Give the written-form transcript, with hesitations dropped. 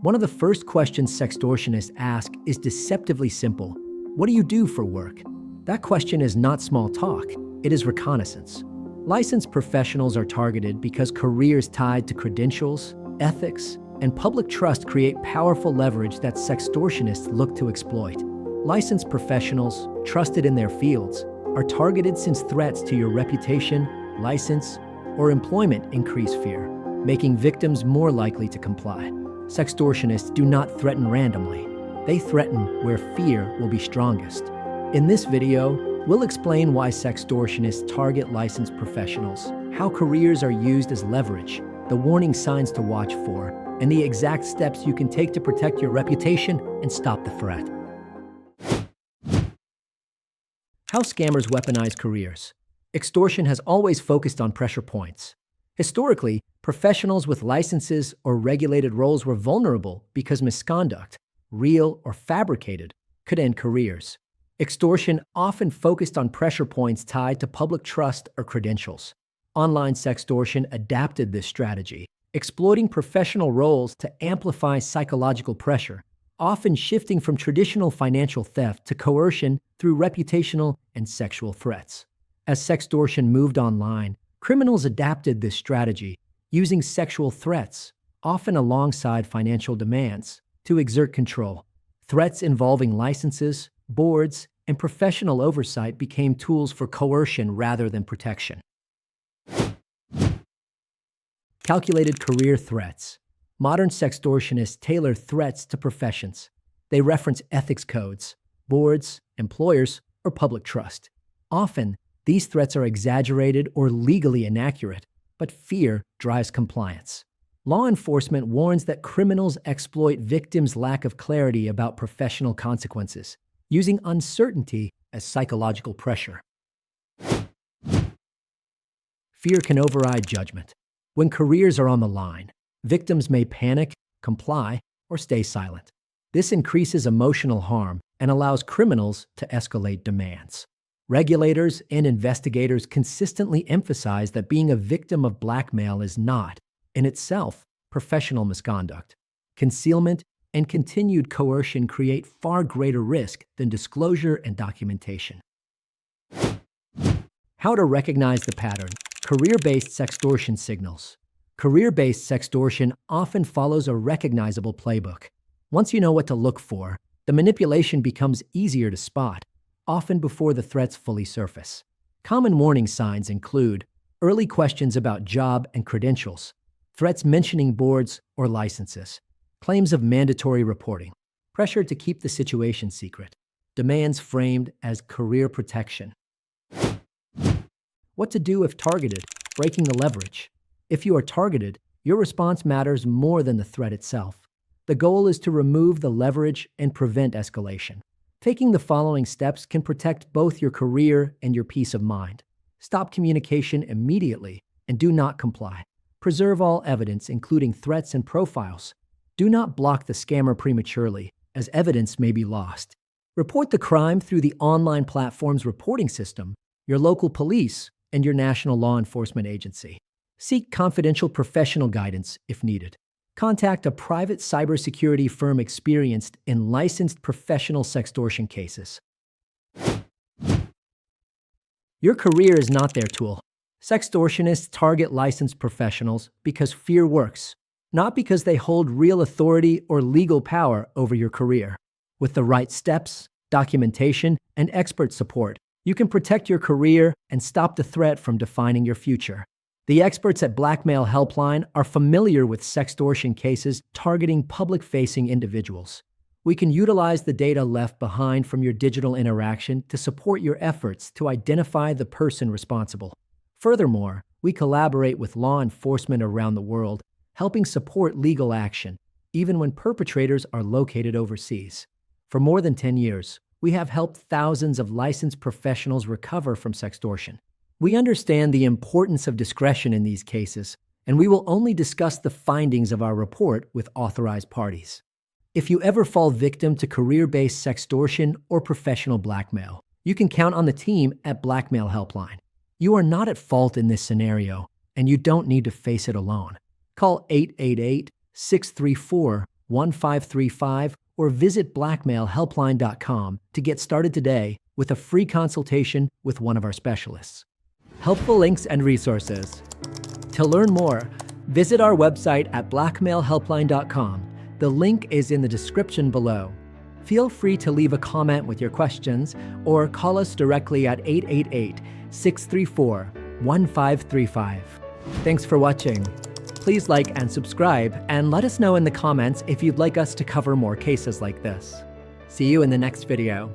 One of the first questions sextortionists ask is deceptively simple. What do you do for work? That question is not small talk, it is reconnaissance. Licensed professionals are targeted because careers tied to credentials, ethics, and public trust create powerful leverage that sextortionists look to exploit. Licensed professionals, trusted in their fields, are targeted since threats to your reputation, license, or employment increase fear, making victims more likely to comply. Sextortionists do not threaten randomly. They threaten where fear will be strongest. In this video, we'll explain why sextortionists target licensed professionals, how careers are used as leverage, the warning signs to watch for, and the exact steps you can take to protect your reputation and stop the threat. How scammers weaponize careers. Extortion has always focused on pressure points. Historically, professionals with licenses or regulated roles were vulnerable because misconduct, real or fabricated, could end careers. Extortion often focused on pressure points tied to public trust or credentials. Online sextortion adapted this strategy, exploiting professional roles to amplify psychological pressure, often shifting from traditional financial theft to coercion through reputational and sexual threats. As sextortion moved online, criminals adapted this strategy, using sexual threats, often alongside financial demands, to exert control. Threats involving licenses, boards, and professional oversight became tools for coercion rather than protection. Calculated career threats. Modern sextortionists tailor threats to professions. They reference ethics codes, boards, employers, or public trust. Often, these threats are exaggerated or legally inaccurate, but fear drives compliance. Law enforcement warns that criminals exploit victims' lack of clarity about professional consequences, using uncertainty as psychological pressure. Fear can override judgment. When careers are on the line, victims may panic, comply, or stay silent. This increases emotional harm and allows criminals to escalate demands. Regulators and investigators consistently emphasize that being a victim of blackmail is not, in itself, professional misconduct. Concealment and continued coercion create far greater risk than disclosure and documentation. How to recognize the pattern. Career-based sextortion signals. Career-based sextortion often follows a recognizable playbook. Once you know what to look for, the manipulation becomes easier to spot, often before the threats fully surface. Common warning signs include early questions about job and credentials, threats mentioning boards or licenses, claims of mandatory reporting, pressure to keep the situation secret, demands framed as career protection. What to do if targeted, breaking the leverage. If you are targeted, your response matters more than the threat itself. The goal is to remove the leverage and prevent escalation. Taking the following steps can protect both your career and your peace of mind. Stop communication immediately and do not comply. Preserve all evidence, including threats and profiles. Do not block the scammer prematurely, as evidence may be lost. Report the crime through the online platform's reporting system, your local police, and your national law enforcement agency. Seek confidential professional guidance if needed. Contact a private cybersecurity firm experienced in licensed professional sextortion cases. Your career is not their tool. Sextortionists target licensed professionals because fear works, not because they hold real authority or legal power over your career. With the right steps, documentation, and expert support, you can protect your career and stop the threat from defining your future. The experts at Blackmail.HelpLine are familiar with sextortion cases targeting public-facing individuals. We can utilize the data left behind from your digital interaction to support your efforts to identify the person responsible. Furthermore, we collaborate with law enforcement around the world, helping support legal action, even when perpetrators are located overseas. For more than 10 years, we have helped thousands of licensed professionals recover from sextortion. We understand the importance of discretion in these cases, and we will only discuss the findings of our report with authorized parties. If you ever fall victim to career-based sextortion or professional blackmail, you can count on the team at Blackmail.HelpLine. You are not at fault in this scenario, and you don't need to face it alone. Call 888-634 1535 or visit Blackmail.HelpLine.com to get started today with a free consultation with one of our specialists. Helpful links and resources. To learn more, visit our website at Blackmail.HelpLine.com. The link is in the description below. Feel free to leave a comment with your questions or call us directly at 888-634-1535. Thanks for watching. Please like and subscribe, and let us know in the comments if you'd like us to cover more cases like this. See you in the next video.